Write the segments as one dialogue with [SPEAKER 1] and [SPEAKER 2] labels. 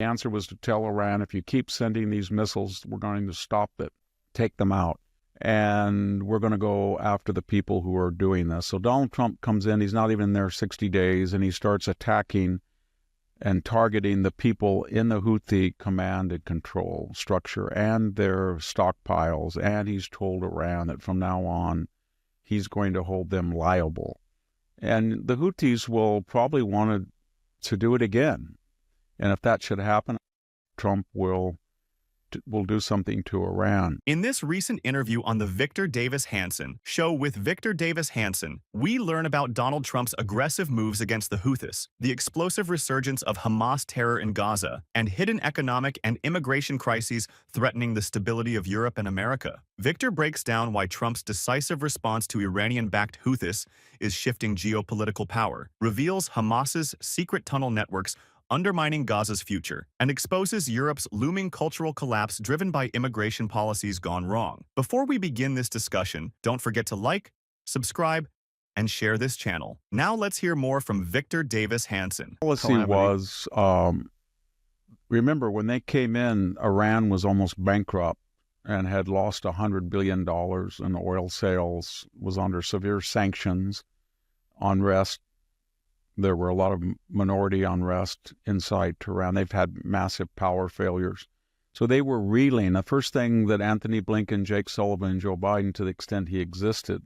[SPEAKER 1] answer was to tell Iran, if you keep sending these missiles, we're going to stop it, take them out. And we're going to go after the people who are doing this. So Donald Trump comes in, he's not even there 60 days, and he starts attacking and targeting the people in the Houthi command and control structure and their stockpiles. And he's told Iran that from now on, he's going to hold them liable. And the Houthis will probably want to do it again. And if that should happen, Trump will do something to Iran.
[SPEAKER 2] In this recent interview on the Victor Davis Hanson show with Victor Davis Hanson, we learn about Donald Trump's aggressive moves against the Houthis, the explosive resurgence of Hamas terror in Gaza, and hidden economic and immigration crises threatening the stability of Europe and America. Victor breaks down why Trump's decisive response to Iranian-backed Houthis is shifting geopolitical power, reveals Hamas's secret tunnel networks undermining Gaza's future, and exposes Europe's looming cultural collapse driven by immigration policies gone wrong. Before we begin this discussion, don't forget to like, subscribe, and share this channel. Now let's hear more from Victor Davis Hanson.
[SPEAKER 1] Policy was, remember when they came in, Iran was almost bankrupt and had lost $100 billion in oil sales, was under severe sanctions, unrest. There were a lot of minority unrest inside Tehran. They've had massive power failures. So they were reeling. The first thing that Anthony Blinken, Jake Sullivan, and Joe Biden, to the extent he existed,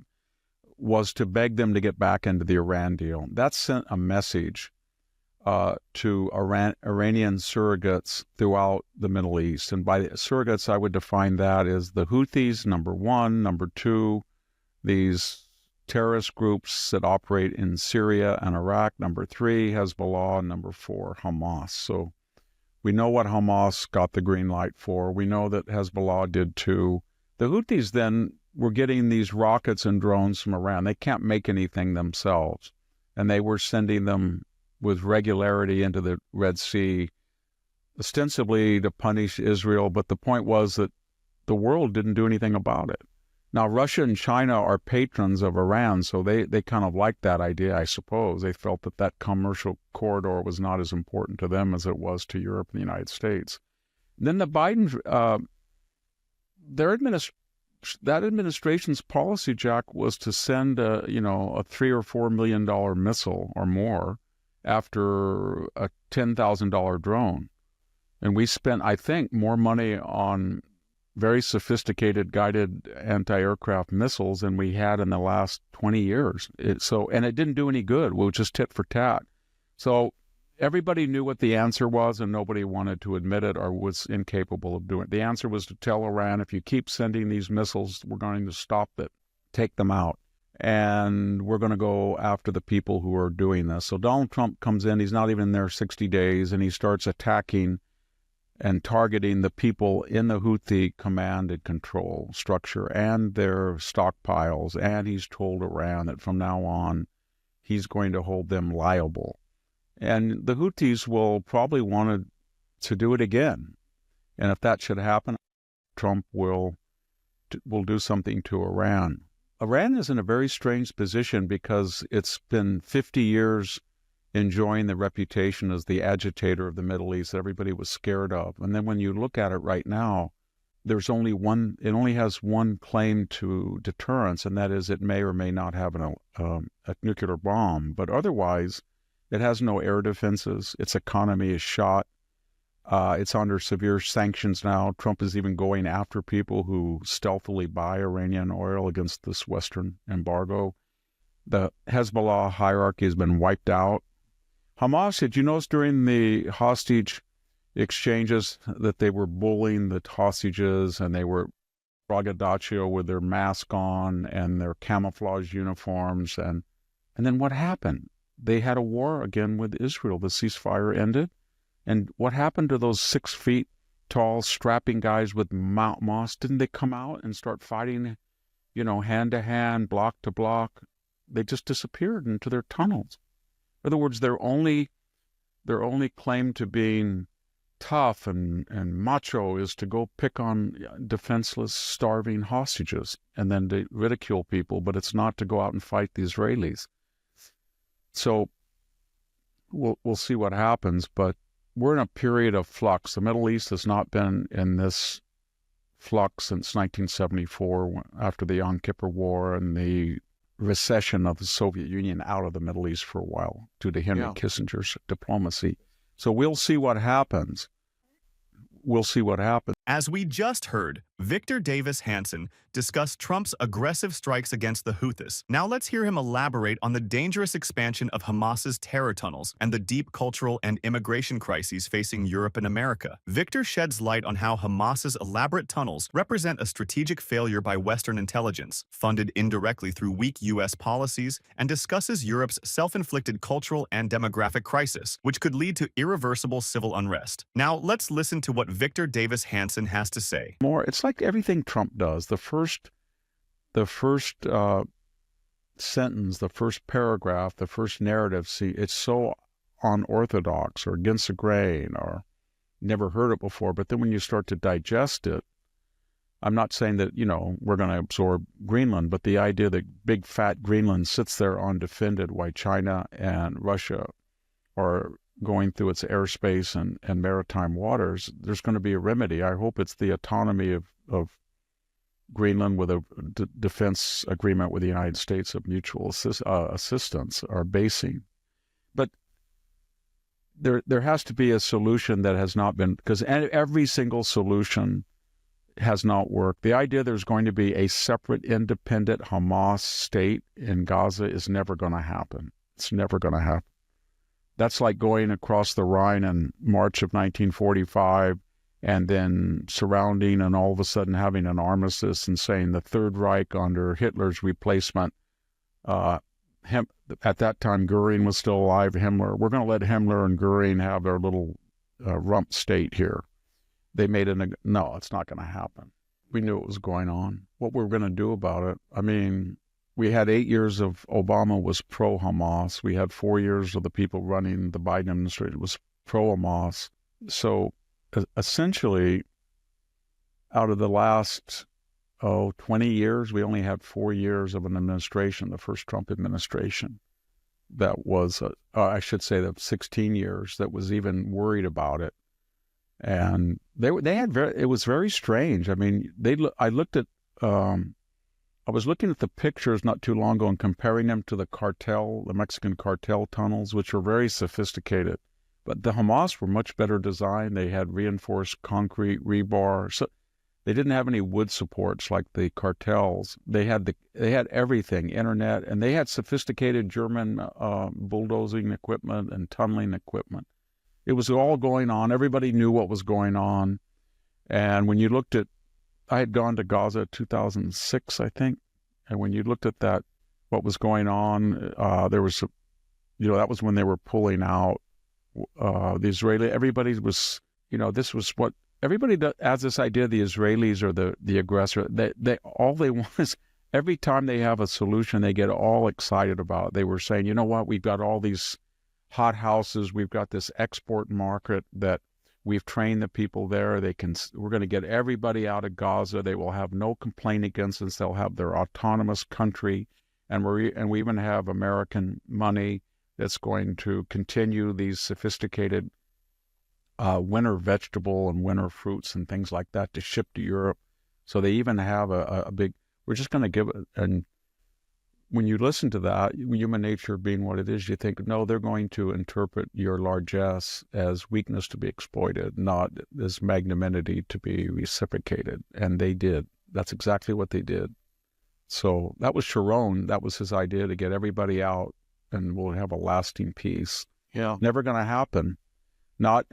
[SPEAKER 1] was to beg them to get back into the Iran deal. That sent a message to Iranian surrogates throughout the Middle East. And by surrogates, I would define that as the Houthis, number one. Number two, these terrorist groups that operate in Syria and Iraq. Number three, Hezbollah. And number four, Hamas. So we know what Hamas got the green light for. We know that Hezbollah did too. The Houthis then were getting these rockets and drones from Iran. They can't make anything themselves. And they were sending them with regularity into the Red Sea, ostensibly to punish Israel. But the point was that the world didn't do anything about it. Now, Russia and China are patrons of Iran, so they kind of liked that idea, I suppose. They felt that that commercial corridor was not as important to them as it was to Europe and the United States. Then the Biden, that administration's policy, Jack, was to send a $3 or $4 million missile or more after a $10,000 drone. And we spent, I think, more money on very sophisticated guided anti-aircraft missiles than we had in the last 20 years. And it didn't do any good. We were just tit for tat. So everybody knew what the answer was, and nobody wanted to admit it or was incapable of doing it. The answer was to tell Iran, if you keep sending these missiles, we're going to stop it, take them out. And we're going to go after the people who are doing this. So Donald Trump comes in, he's not even there 60 days, and he starts attacking and targeting the people in the Houthi command and control structure and their stockpiles. And he's told Iran that from now on, he's going to hold them liable. And the Houthis will probably want to do it again. And if that should happen, Trump will do something to Iran. Iran is in a very strange position because it's been 50 years enjoying the reputation as the agitator of the Middle East that everybody was scared of. And then when you look at it right now, it only has one claim to deterrence, and that is it may or may not have a nuclear bomb. But otherwise, it has no air defenses. Its economy is shot. It's under severe sanctions now. Trump is even going after people who stealthily buy Iranian oil against this Western embargo. The Hezbollah hierarchy has been wiped out. Hamas, did you notice during the hostage exchanges that they were bullying the hostages and they were braggadocio with their mask on and their camouflage uniforms? And then what happened? They had a war again with Israel. The ceasefire ended. And what happened to those 6 feet tall, strapping guys with Mount Moss? Didn't they come out and start fighting, hand to hand, block to block? They just disappeared into their tunnels. In other words, their only claim to being tough and macho is to go pick on defenseless, starving hostages and then to ridicule people, but it's not to go out and fight the Israelis. So we'll see what happens, but we're in a period of flux. The Middle East has not been in this flux since 1974, after the Yom Kippur War and the recession of the Soviet Union out of the Middle East for a while due to Henry Kissinger's diplomacy. So we'll see what happens. We'll see what happens.
[SPEAKER 2] As we just heard, Victor Davis Hanson discussed Trump's aggressive strikes against the Houthis. Now let's hear him elaborate on the dangerous expansion of Hamas's terror tunnels and the deep cultural and immigration crises facing Europe and America. Victor sheds light on how Hamas's elaborate tunnels represent a strategic failure by Western intelligence, funded indirectly through weak U.S. policies, and discusses Europe's self-inflicted cultural and demographic crisis, which could lead to irreversible civil unrest. Now let's listen to what Victor Davis Hanson has to say.
[SPEAKER 1] It's like everything Trump does. The first sentence, the first paragraph, the first narrative, it's so unorthodox or against the grain or never heard it before. But then when you start to digest it, I'm not saying that, we're going to absorb Greenland, but the idea that big fat Greenland sits there undefended while China and Russia are going through its airspace and maritime waters, there's going to be a remedy. I hope it's the autonomy of Greenland with a defense agreement with the United States of mutual assistance or basing. But there has to be a solution that has not been, because every single solution has not worked. The idea there's going to be a separate, independent Hamas state in Gaza is never going to happen. It's never going to happen. That's like going across the Rhine in March of 1945 and then surrounding and all of a sudden having an armistice and saying the Third Reich under Hitler's replacement, at that time Goering was still alive, Himmler, we're going to let Himmler and Goering have their little rump state here. They made no, it's not going to happen. We knew it was going on. What we're going to do about it, we had 8 years of Obama was pro-Hamas. We had 4 years of the people running the Biden administration was pro-Hamas. So essentially, out of the last 20 years, we only had 4 years of an administration, the first Trump administration. That was, I should say, that 16 years that was even worried about it. And it was very strange. I was looking at the pictures not too long ago and comparing them to the Mexican cartel tunnels, which were very sophisticated. But the Hamas were much better designed. They had reinforced concrete rebar. So they didn't have any wood supports like the cartels. They had everything, internet, and they had sophisticated German bulldozing equipment and tunneling equipment. It was all going on. Everybody knew what was going on. And when you looked at, I had gone to Gaza in 2006, I think. And when you looked at that, what was going on, there was, that was when they were pulling out everybody was, this was what, everybody has this idea the Israelis are the aggressor. All they want is, every time they have a solution, they get all excited about it. They were saying, you know what, we've got all these hot houses, we've got this export market that we've trained the people there. We're going to get everybody out of Gaza. They will have no complaint against us. They'll have their autonomous country. And we even have American money that's going to continue these sophisticated winter vegetable and winter fruits and things like that to ship to Europe. So they even have a big, we're just going to give it. And when you listen to that, human nature being what it is, you think, no, they're going to interpret your largesse as weakness to be exploited, not as magnanimity to be reciprocated. And they did. That's exactly what they did. So that was Sharon. That was his idea, to get everybody out and we'll have a lasting peace.
[SPEAKER 3] Yeah.
[SPEAKER 1] Never going to happen. Not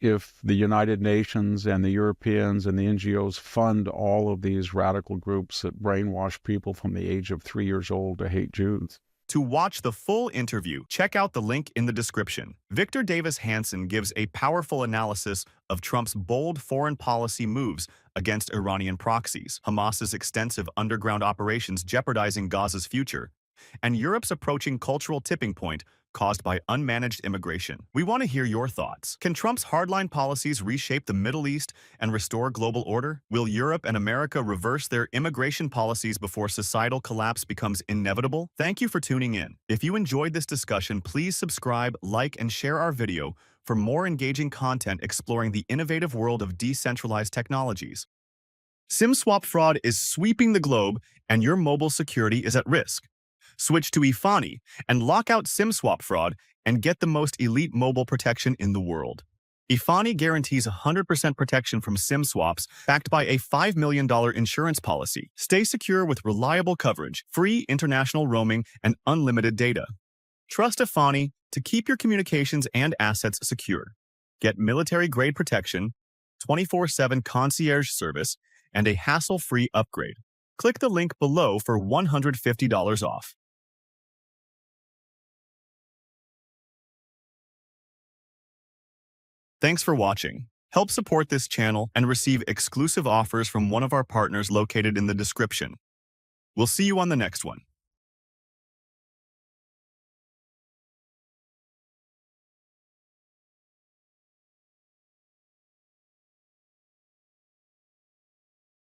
[SPEAKER 1] if the United Nations and the Europeans and the NGOs fund all of these radical groups that brainwash people from the age of 3 years old to hate Jews.
[SPEAKER 2] To watch the full interview, check out the link in the description. Victor Davis Hanson gives a powerful analysis of Trump's bold foreign policy moves against Iranian proxies, Hamas's extensive underground operations jeopardizing Gaza's future, and Europe's approaching cultural tipping point caused by unmanaged immigration. We want to hear your thoughts. Can Trump's hardline policies reshape the Middle East and restore global order? Will Europe and America reverse their immigration policies before societal collapse becomes inevitable? Thank you for tuning in. If you enjoyed this discussion, please subscribe, like, and share our video for more engaging content exploring the innovative world of decentralized technologies. SIM swap fraud is sweeping the globe, and your mobile security is at risk. Switch to Ifani and lock out SIM swap fraud and get the most elite mobile protection in the world. Ifani guarantees 100% protection from SIM swaps, backed by a $5 million insurance policy. Stay secure with reliable coverage, free international roaming, and unlimited data. Trust Ifani to keep your communications and assets secure. Get military-grade protection, 24/7 concierge service, and a hassle-free upgrade. Click the link below for $150 off. Thanks for watching. Help support this channel and receive exclusive offers from one of our partners located in the description. We'll see you on the next one.